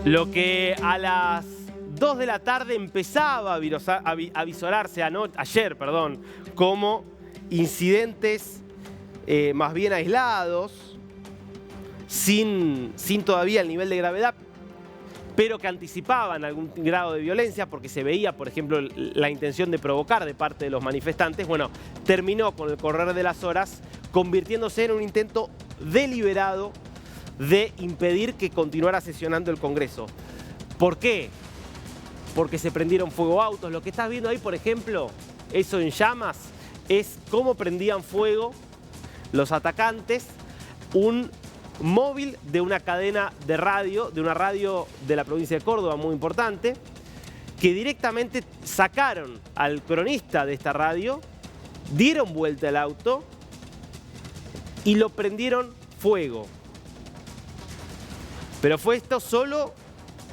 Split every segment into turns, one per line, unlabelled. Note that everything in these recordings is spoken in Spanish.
Lo que a las 2 de la tarde empezaba a visorarse ayer, como incidentes más bien aislados, sin todavía el nivel de gravedad, pero que anticipaban algún grado de violencia porque se veía, por ejemplo, la intención de provocar de parte de los manifestantes. Bueno, terminó con el correr de las horas convirtiéndose en un intento deliberado de impedir que continuara sesionando el Congreso. ¿Por qué? Porque se prendieron fuego autos. Lo que estás viendo ahí, por ejemplo, eso en llamas, es cómo prendían fuego los atacantes un móvil de una cadena de radio, de una radio de la provincia de Córdoba muy importante, que directamente sacaron al cronista de esta radio, dieron vuelta al auto y lo prendieron fuego. Pero fue esto solo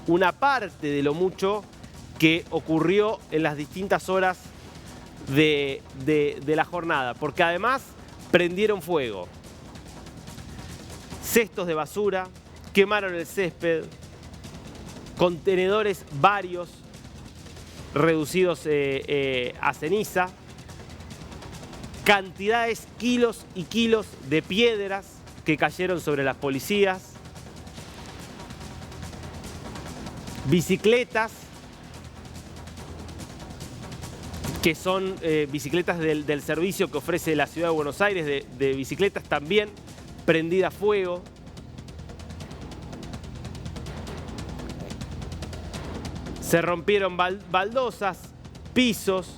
una parte de lo mucho que ocurrió en las distintas horas de la jornada, porque además prendieron fuego cestos de basura, quemaron el césped, contenedores varios reducidos a ceniza, cantidades, kilos y kilos de piedras que cayeron sobre las policías, bicicletas, que son bicicletas del servicio que ofrece la Ciudad de Buenos Aires, de bicicletas también prendidas a fuego. Se rompieron baldosas, pisos,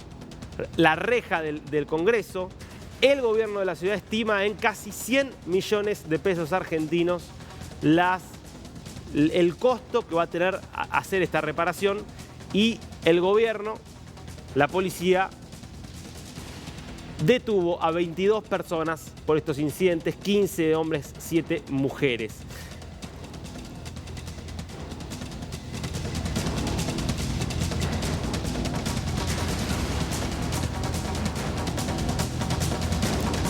la reja del Congreso. El gobierno de la ciudad estima en casi 100 millones de pesos argentinos el costo que va a tener hacer esta reparación, y el gobierno, la policía, detuvo a 22 personas por estos incidentes, 15 hombres, 7 mujeres.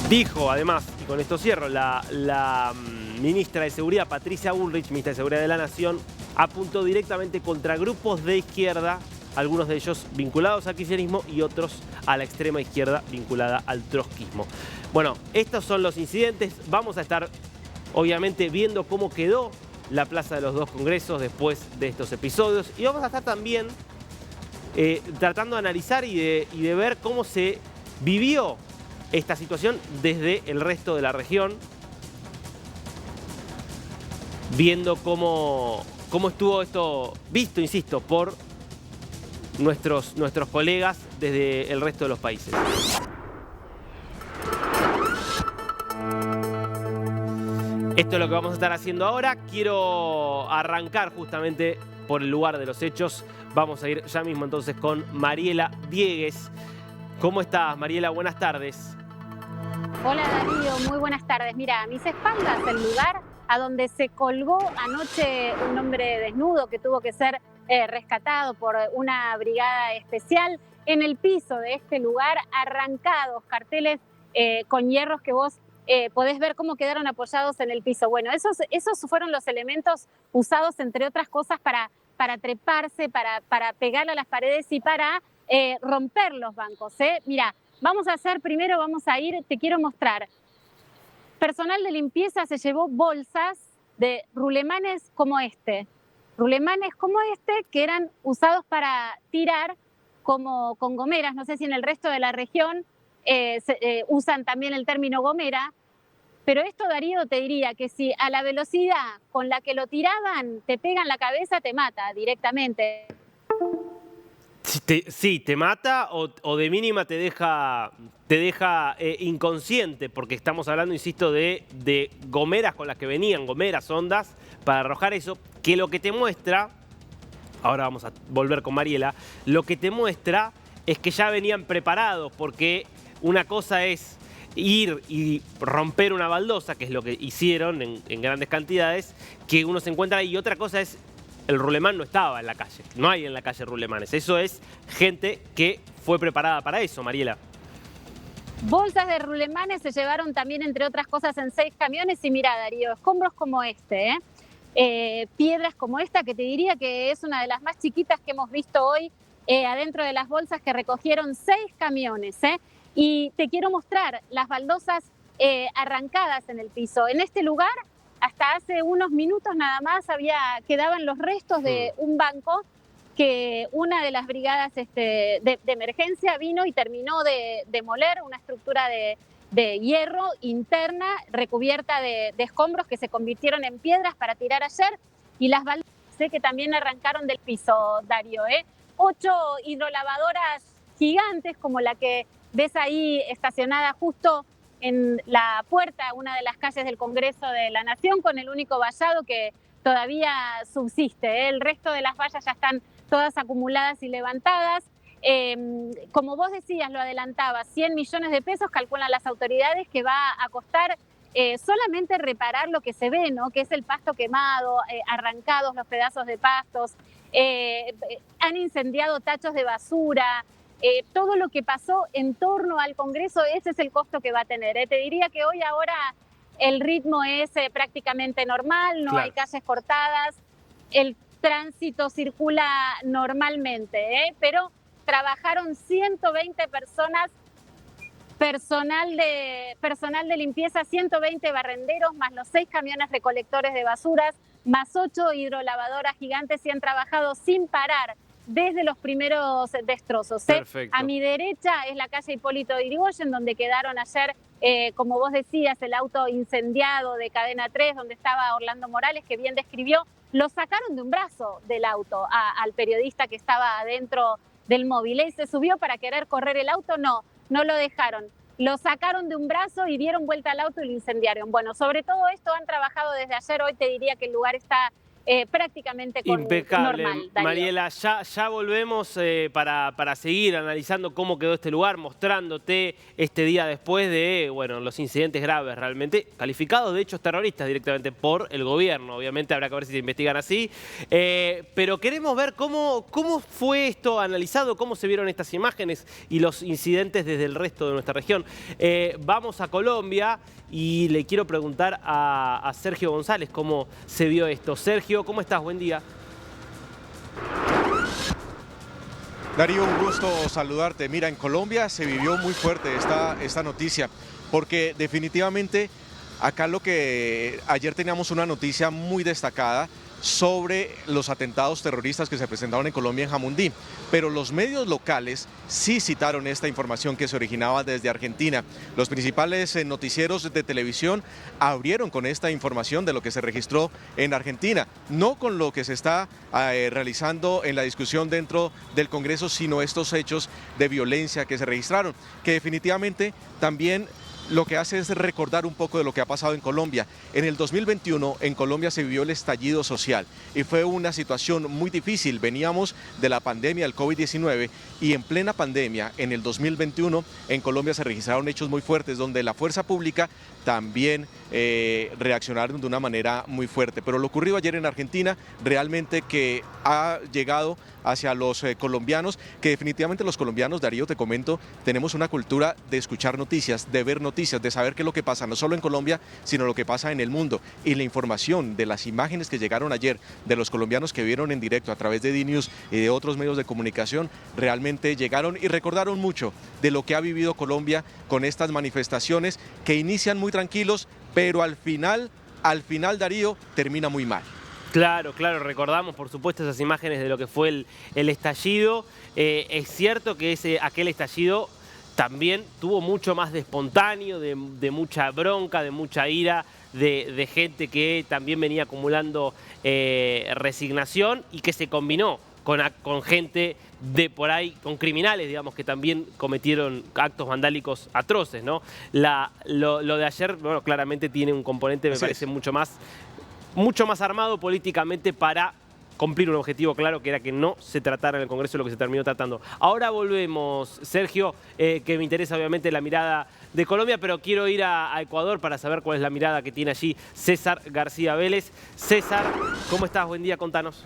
Dijo además, y con esto cierro, la ministra de Seguridad, Patricia Bullrich, ministra de Seguridad de la Nación, apuntó directamente contra grupos de izquierda, algunos de ellos vinculados al kirchnerismo y otros a la extrema izquierda vinculada al trotskismo. Bueno, estos son los incidentes. Vamos a estar, obviamente, viendo cómo quedó la Plaza de los Dos Congresos después de estos episodios. Y vamos a estar también tratando de analizar y de ver cómo se vivió esta situación desde el resto de la región, viendo cómo estuvo esto visto, insisto, por nuestros colegas desde el resto de los países. Esto es lo que vamos a estar haciendo ahora. Quiero arrancar justamente por el lugar de los hechos. Vamos a ir ya mismo entonces con Mariela Diegues. ¿Cómo estás, Mariela? Buenas tardes.
Hola, Darío. Muy buenas tardes. Mira, a mis espaldas el lugar a donde se colgó anoche un hombre desnudo que tuvo que ser rescatado por una brigada especial. En el piso de este lugar, arrancados carteles con hierros que vos podés ver cómo quedaron apoyados en el piso. Bueno, esos fueron los elementos usados, entre otras cosas, para treparse, para pegarle a las paredes y para romper los bancos. Mira, vamos a ir, te quiero mostrar. Personal de limpieza se llevó bolsas de rulemanes como este. Rulemanes como este que eran usados para tirar con gomeras. No sé si en el resto de la región usan también el término gomera, pero esto, Darío, te diría que si a la velocidad con la que lo tiraban te pega en la cabeza, te mata directamente.
Sí, te mata o de mínima te deja inconsciente, porque estamos hablando, insisto, de gomeras con las que venían, gomeras, ondas, para arrojar eso, que lo que te muestra, ahora vamos a volver con Mariela, lo que te muestra es que ya venían preparados, porque una cosa es ir y romper una baldosa, que es lo que hicieron en grandes cantidades, que uno se encuentra ahí, y otra cosa es, el rulemán no estaba en la calle, no hay en la calle rulemanes, eso es gente que fue preparada para eso, Mariela.
Bolsas de rulemanes se llevaron también, entre otras cosas, en 6 camiones. Y mira, Darío, escombros como este, piedras como esta, que te diría que es una de las más chiquitas que hemos visto hoy, adentro de las bolsas que recogieron 6 camiones. Y te quiero mostrar las baldosas arrancadas en el piso. En este lugar, hasta hace unos minutos nada más, quedaban los restos de un banco que una de las brigadas de emergencia vino y terminó de demoler, una estructura de hierro interna recubierta de escombros que se convirtieron en piedras para tirar ayer, y las baldosas que también arrancaron del piso, Darío. 8 hidrolavadoras gigantes como la que ves ahí estacionada justo en la puerta, una de las calles del Congreso de la Nación, con el único vallado que todavía subsiste. El resto de las vallas ya están todas acumuladas y levantadas. Como vos decías, lo adelantabas, 100 millones de pesos calculan las autoridades que va a costar solamente reparar lo que se ve, ¿no? Que es el pasto quemado, arrancados los pedazos de pastos, han incendiado tachos de basura. Todo lo que pasó en torno al Congreso, ese es el costo que va a tener. Te diría que ahora el ritmo es prácticamente normal, no hay calles cortadas, el tránsito circula normalmente, pero trabajaron 120 personas, personal de limpieza, 120 barrenderos, más los 6 camiones recolectores de basuras, más 8 hidrolavadoras gigantes, y han trabajado sin parar desde los primeros destrozos. A mi derecha es la calle Hipólito Yrigoyen, donde quedaron ayer, como vos decías, el auto incendiado de Cadena 3, donde estaba Orlando Morales, que bien describió. Lo sacaron de un brazo del auto al periodista que estaba adentro del móvil. Él se subió para querer correr el auto, no lo dejaron. Lo sacaron de un brazo y dieron vuelta al auto y lo incendiaron. Bueno, sobre todo esto han trabajado desde ayer. Hoy te diría que el lugar está prácticamente
impecable,
normal. Darío.
Mariela, ya volvemos para seguir analizando cómo quedó este lugar, mostrándote este día después de los incidentes graves realmente, calificados de hechos terroristas directamente por el gobierno. Obviamente habrá que ver si se investigan así, pero queremos ver cómo fue esto analizado, cómo se vieron estas imágenes y los incidentes desde el resto de nuestra región. Vamos a Colombia y le quiero preguntar a Sergio González cómo se vio esto. Sergio, ¿cómo estás? Buen día.
Darío, un gusto saludarte. Mira, en Colombia se vivió muy fuerte esta noticia, porque definitivamente acá ayer teníamos una noticia muy destacada sobre los atentados terroristas que se presentaron en Colombia, en Jamundí, pero los medios locales sí citaron esta información que se originaba desde Argentina. Los principales noticieros de televisión abrieron con esta información de lo que se registró en Argentina, no con lo que se está realizando en la discusión dentro del Congreso, sino estos hechos de violencia que se registraron, que definitivamente también lo que hace es recordar un poco de lo que ha pasado en Colombia. En el 2021 en Colombia se vivió el estallido social y fue una situación muy difícil. Veníamos de la pandemia del COVID-19 y en plena pandemia, en el 2021, en Colombia se registraron hechos muy fuertes donde la fuerza pública también reaccionaron de una manera muy fuerte. Pero lo ocurrido ayer en Argentina realmente que ha llegado hacia los colombianos, que definitivamente los colombianos, Darío, te comento, tenemos una cultura de escuchar noticias, de ver noticias, de saber qué es lo que pasa, no solo en Colombia, sino lo que pasa en el mundo. Y la información de las imágenes que llegaron ayer, de los colombianos que vieron en directo a través de DNews y de otros medios de comunicación, realmente llegaron y recordaron mucho de lo que ha vivido Colombia con estas manifestaciones que inician muy tranquilos, pero al final, Darío, termina muy mal.
Claro, recordamos por supuesto esas imágenes de lo que fue el estallido. Es cierto que aquel estallido también tuvo mucho más de espontáneo, de mucha bronca, de mucha ira, de gente que también venía acumulando resignación y que se combinó con gente de por ahí, con criminales, digamos, que también cometieron actos vandálicos atroces, ¿no? Lo de ayer, claramente tiene un componente, me parece, mucho más armado políticamente para cumplir un objetivo claro, que era que no se tratara en el Congreso lo que se terminó tratando. Ahora volvemos, Sergio, que me interesa obviamente la mirada de Colombia, pero quiero ir a Ecuador para saber cuál es la mirada que tiene allí César García Vélez. César, ¿cómo estás? Buen día, contanos.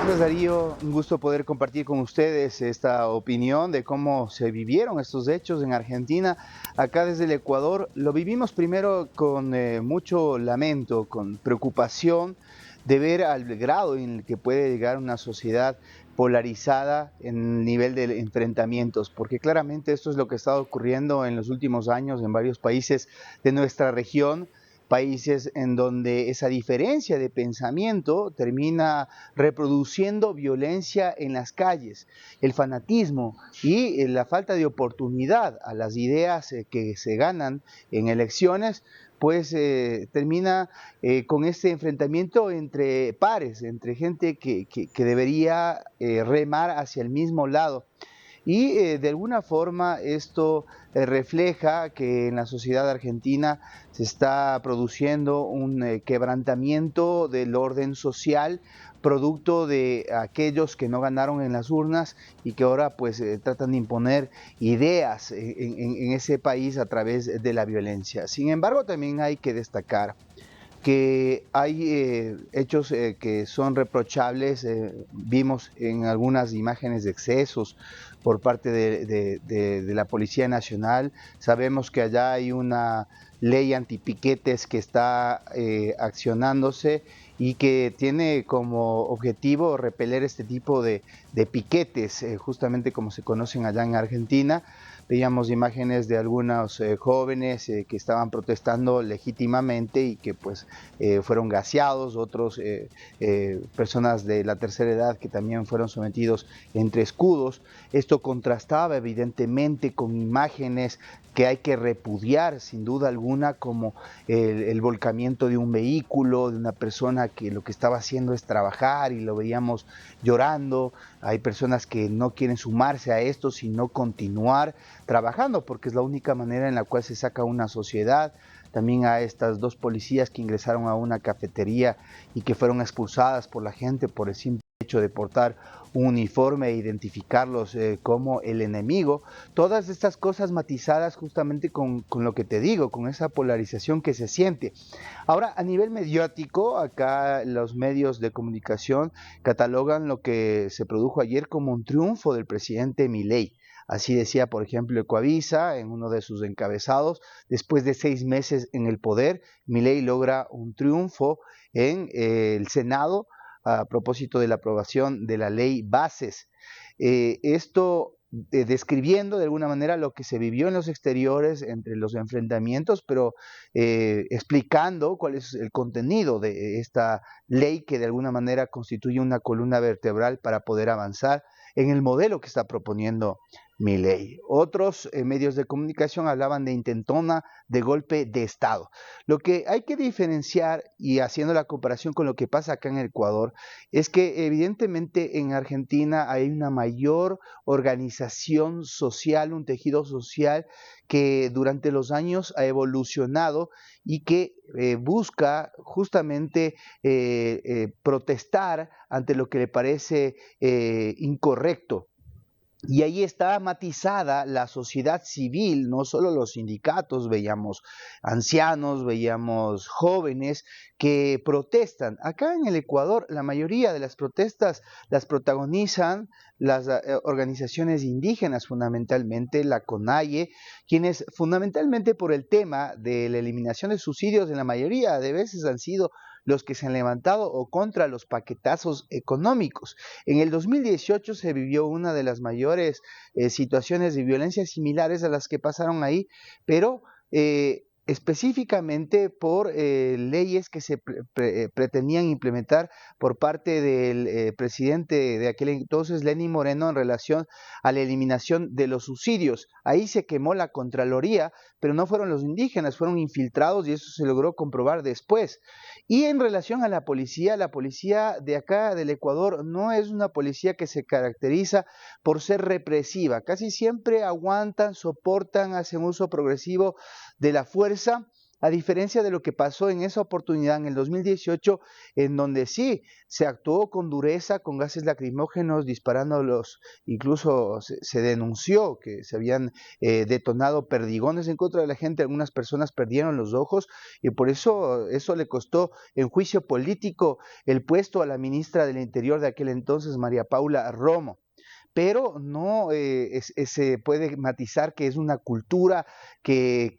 Gracias, Darío. Un gusto poder compartir con ustedes esta opinión de cómo se vivieron estos hechos en Argentina. Acá desde el Ecuador lo vivimos primero con mucho lamento, con preocupación de ver al grado en el que puede llegar una sociedad polarizada en el nivel de enfrentamientos, porque claramente esto es lo que ha estado ocurriendo en los últimos años en varios países de nuestra región, países en donde esa diferencia de pensamiento termina reproduciendo violencia en las calles, el fanatismo y la falta de oportunidad a las ideas que se ganan en elecciones, pues termina con este enfrentamiento entre pares, entre gente que debería remar hacia el mismo lado. Y de alguna forma esto refleja que en la sociedad argentina se está produciendo un quebrantamiento del orden social, producto de aquellos que no ganaron en las urnas y que ahora pues tratan de imponer ideas en ese país a través de la violencia. Sin embargo, también hay que destacar que hay hechos que son reprochables. Vimos en algunas imágenes de excesos por parte de la Policía Nacional. Sabemos que allá hay una ley antipiquetes que está accionándose y que tiene como objetivo repeler este tipo de piquetes, justamente como se conocen allá en Argentina. Veíamos imágenes de algunos jóvenes que estaban protestando legítimamente y que pues fueron gaseados, otros personas de la tercera edad que también fueron sometidos entre escudos. Esto contrastaba evidentemente con imágenes que hay que repudiar sin duda alguna, como el volcamiento de un vehículo, de una persona que lo que estaba haciendo es trabajar y lo veíamos llorando. Hay personas que no quieren sumarse a esto, sino continuar trabajando, porque es la única manera en la cual se saca una sociedad. También a estas dos policías que ingresaron a una cafetería y que fueron expulsadas por la gente por el simple hecho de portar un uniforme e identificarlos como el enemigo. Todas estas cosas matizadas justamente con lo que te digo, con esa polarización que se siente. Ahora, a nivel mediático, acá los medios de comunicación catalogan lo que se produjo ayer como un triunfo del presidente Milei. Así decía, por ejemplo, Ecoavisa en uno de sus encabezados: después de 6 meses en el poder, Milei logra un triunfo en el Senado a propósito de la aprobación de la ley Bases. Esto describiendo de alguna manera lo que se vivió en los exteriores entre los enfrentamientos, pero explicando cuál es el contenido de esta ley que de alguna manera constituye una columna vertebral para poder avanzar en el modelo que está proponiendo Milei. Otros medios de comunicación hablaban de intentona de golpe de Estado. Lo que hay que diferenciar, y haciendo la comparación con lo que pasa acá en el Ecuador, es que evidentemente en Argentina hay una mayor organización social, un tejido social que durante los años ha evolucionado y que busca justamente protestar ante lo que le parece incorrecto. Y ahí está matizada la sociedad civil, no solo los sindicatos, veíamos ancianos, veíamos jóvenes que protestan. Acá en el Ecuador la mayoría de las protestas las protagonizan las organizaciones indígenas, fundamentalmente la CONAIE, quienes fundamentalmente por el tema de la eliminación de subsidios en la mayoría de veces han sido los que se han levantado o contra los paquetazos económicos. En el 2018 se vivió una de las mayores situaciones de violencia similares a las que pasaron ahí, pero específicamente por leyes que se pretendían implementar por parte del presidente de aquel entonces, Lenín Moreno, en relación a la eliminación de los subsidios. Ahí se quemó la Contraloría, pero no fueron los indígenas, fueron infiltrados, y eso se logró comprobar después. Y en relación a la policía de acá del Ecuador no es una policía que se caracteriza por ser represiva. Casi siempre aguantan, soportan, hacen uso progresivo de la fuerza a diferencia de lo que pasó en esa oportunidad en el 2018, en donde sí se actuó con dureza, con gases lacrimógenos, disparándolos, incluso se denunció que se habían detonado perdigones en contra de la gente, algunas personas perdieron los ojos y por eso le costó en juicio político el puesto a la ministra del Interior de aquel entonces, María Paula Romo. Pero no se puede matizar que es una cultura que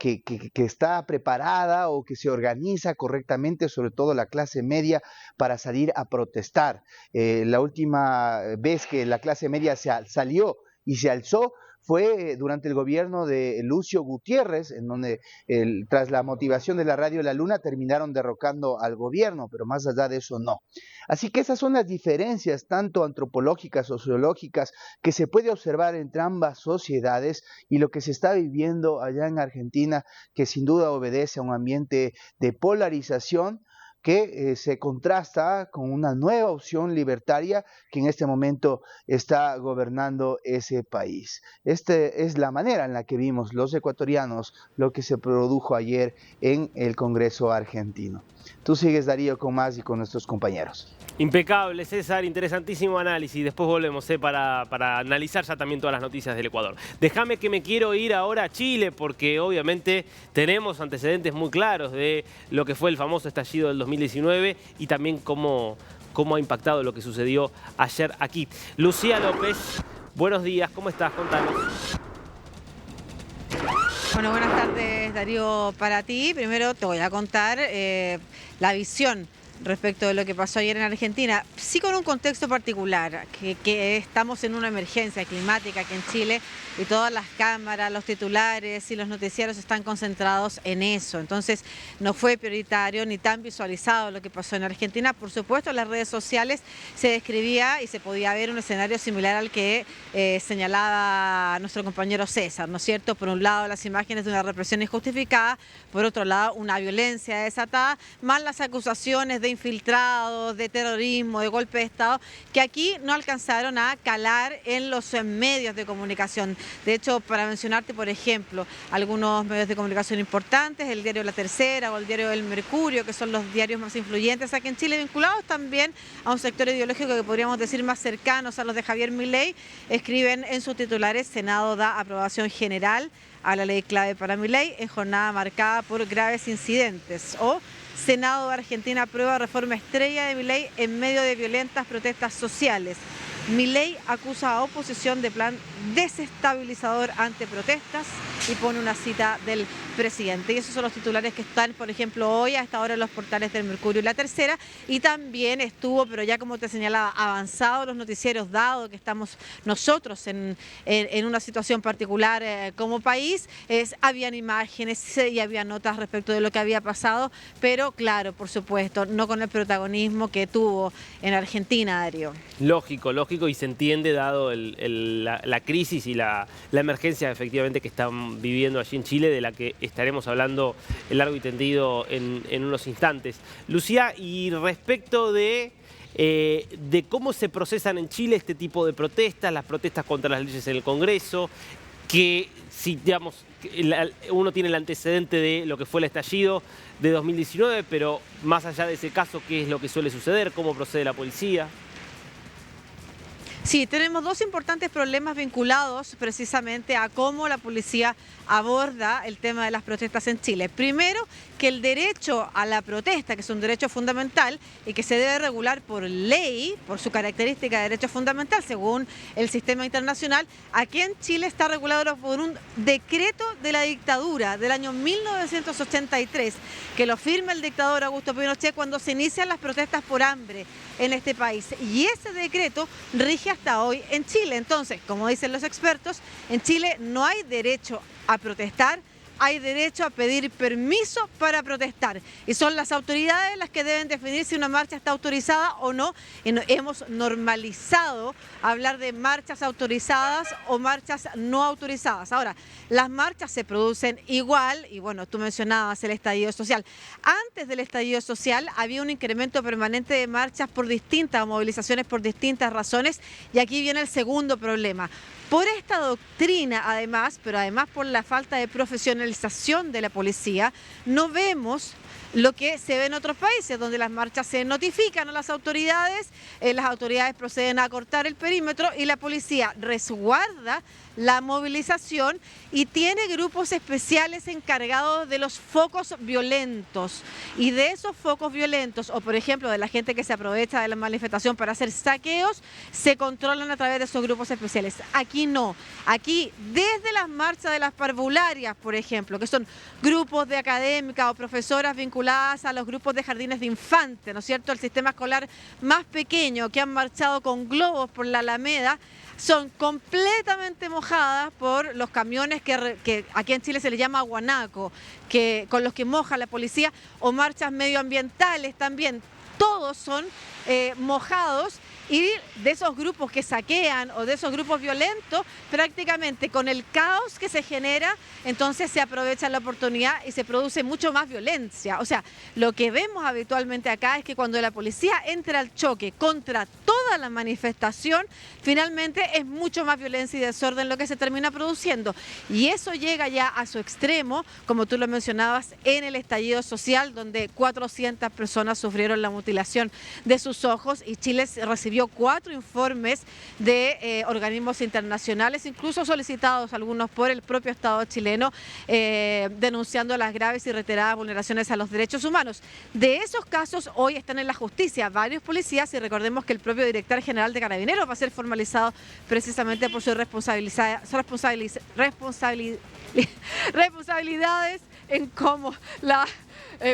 está preparada o que se organiza correctamente, sobre todo la clase media, para salir a protestar. La última vez que la clase media salió y se alzó fue durante el gobierno de Lucio Gutiérrez, en donde tras la motivación de la Radio La Luna terminaron derrocando al gobierno, pero más allá de eso no. Así que esas son las diferencias, tanto antropológicas, sociológicas, que se puede observar entre ambas sociedades y lo que se está viviendo allá en Argentina, que sin duda obedece a un ambiente de polarización, que se contrasta con una nueva opción libertaria que en este momento está gobernando ese país. Esta es la manera en la que vimos los ecuatorianos lo que se produjo ayer en el Congreso argentino. Tú sigues, Darío, con más y con nuestros compañeros.
Impecable, César, interesantísimo análisis. Después volvemos para analizar ya también todas las noticias del Ecuador. Déjame que me quiero ir ahora a Chile porque obviamente tenemos antecedentes muy claros de lo que fue el famoso estallido del 2019 y también cómo ha impactado lo que sucedió ayer aquí. Lucía López, buenos días, ¿cómo estás? Contanos.
Bueno, buenas tardes, Darío, para ti. Primero te voy a contar la visión respecto de lo que pasó ayer en Argentina, sí con un contexto particular, que estamos en una emergencia climática aquí en Chile y todas las cámaras, los titulares y los noticieros están concentrados en eso. Entonces no fue prioritario ni tan visualizado lo que pasó en Argentina. Por supuesto, en las redes sociales se describía y se podía ver un escenario similar al que señalaba nuestro compañero César, ¿no es cierto? Por un lado, las imágenes de una represión injustificada, por otro lado, una violencia desatada, más las acusaciones de infiltrados, de terrorismo, de golpe de Estado, que aquí no alcanzaron a calar en los medios de comunicación. De hecho, para mencionarte, por ejemplo, algunos medios de comunicación importantes, el diario La Tercera o el diario El Mercurio, que son los diarios más influyentes aquí en Chile, vinculados también a un sector ideológico que podríamos decir más cercanos a los de Javier Milei, escriben en sus titulares: Senado da aprobación general a la ley clave para Milei en jornada marcada por graves incidentes, o Senado de Argentina aprueba reforma estrella de Milei en medio de violentas protestas sociales. Milei acusa a oposición de plan desestabilizador ante protestas y pone una cita del presidente. Y esos son los titulares que están, por ejemplo, hoy a esta hora en los portales del Mercurio y La Tercera. Y también estuvo, pero ya como te señalaba, avanzado los noticieros, dado que estamos nosotros en una situación particular como país. Habían imágenes y había notas respecto de lo que había pasado, pero claro, por supuesto, no con el protagonismo que tuvo en Argentina, Darío.
Lógico, y se entiende dado la crisis y la emergencia efectivamente que están viviendo allí en Chile, de la que estaremos hablando largo y tendido en unos instantes. Lucía, y respecto de cómo se procesan en Chile este tipo de protestas, las protestas contra las leyes en el Congreso, que si digamos uno tiene el antecedente de lo que fue el estallido de 2019, pero más allá de ese caso, ¿qué es lo que suele suceder? ¿Cómo procede la policía?
Sí, tenemos dos importantes problemas vinculados precisamente a cómo la policía aborda el tema de las protestas en Chile. Primero, que el derecho a la protesta, que es un derecho fundamental y que se debe regular por ley, por su característica de derecho fundamental, según el sistema internacional, aquí en Chile está regulado por un decreto de la dictadura del año 1983, que lo firma el dictador Augusto Pinochet cuando se inician las protestas por hambre en este país. Y ese decreto rige hasta hoy en Chile. Entonces, como dicen los expertos, en Chile no hay derecho a protestar, hay derecho a pedir permiso para protestar. Y son las autoridades las que deben definir si una marcha está autorizada o no. Y hemos normalizado hablar de marchas autorizadas o marchas no autorizadas. Ahora, las marchas se producen igual, y bueno, tú mencionabas el estallido social. Antes del estallido social había un incremento permanente de marchas por distintas movilizaciones por distintas razones, y aquí viene el segundo problema. Por esta doctrina, además, pero además por la falta de profesionalización de la policía, no vemos lo que se ve en otros países, donde las marchas se notifican a las autoridades proceden a cortar el perímetro y la policía resguarda la movilización y tiene grupos especiales encargados de los focos violentos. Y de esos focos violentos, o por ejemplo de la gente que se aprovecha de la manifestación para hacer saqueos, se controlan a través de esos grupos especiales. Aquí no. Aquí, desde las marchas de las parvularias, por ejemplo, que son grupos de académicas o profesoras vinculadas a los grupos de jardines de infantes, ¿no es cierto?, el sistema escolar más pequeño, que han marchado con globos por la Alameda, son completamente mojadas por los camiones que aquí en Chile se les llama guanaco, con los que moja la policía, o marchas medioambientales también. Todos son mojados, y de esos grupos que saquean o de esos grupos violentos, prácticamente con el caos que se genera, entonces se aprovecha la oportunidad y se produce mucho más violencia. O sea, lo que vemos habitualmente acá es que cuando la policía entra al choque contra toda la manifestación, finalmente es mucho más violencia y desorden lo que se termina produciendo. Y eso llega ya a su extremo, como tú lo mencionabas, en el estallido social, donde 400 personas sufrieron la mutilación de sus ojos, y Chile recibió 4 informes de organismos internacionales, incluso solicitados algunos por el propio Estado chileno, denunciando las graves y reiteradas vulneraciones a los derechos humanos. De esos casos hoy están en la justicia varios policías, y recordemos que el propio director general de Carabineros va a ser formalizado precisamente por sus responsabilidades en cómo la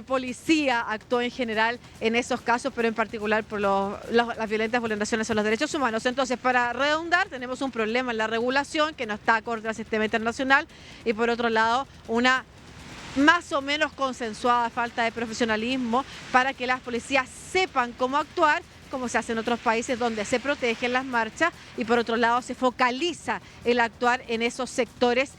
policía actuó en general en esos casos, pero en particular por las violentas vulneraciones a los derechos humanos. Entonces, para redundar, tenemos un problema en la regulación que no está acorde al sistema internacional, y por otro lado, una más o menos consensuada falta de profesionalismo para que las policías sepan cómo actuar, como se hace en otros países donde se protegen las marchas, y por otro lado se focaliza el actuar en esos sectores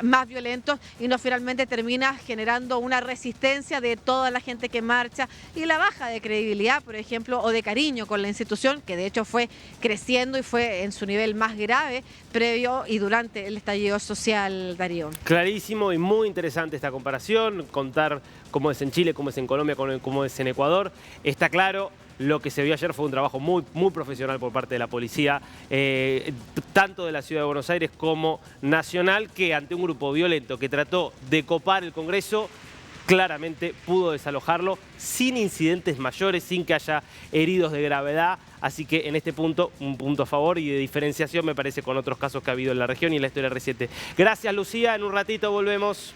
más violentos, y no finalmente termina generando una resistencia de toda la gente que marcha, y la baja de credibilidad, por ejemplo, o de cariño con la institución, que de hecho fue creciendo y fue en su nivel más grave previo y durante el estallido social, Darío.
Clarísimo y muy interesante esta comparación, contar cómo es en Chile, cómo es en Colombia, cómo es en Ecuador. Está claro. Lo que se vio ayer fue un trabajo muy profesional por parte de la policía, tanto de la Ciudad de Buenos Aires como nacional, que ante un grupo violento que trató de copar el Congreso, claramente pudo desalojarlo sin incidentes mayores, sin que haya heridos de gravedad. Así que en este punto, un punto a favor y de diferenciación, me parece, con otros casos que ha habido en la región y en la historia reciente. Gracias, Lucía. En un ratito volvemos.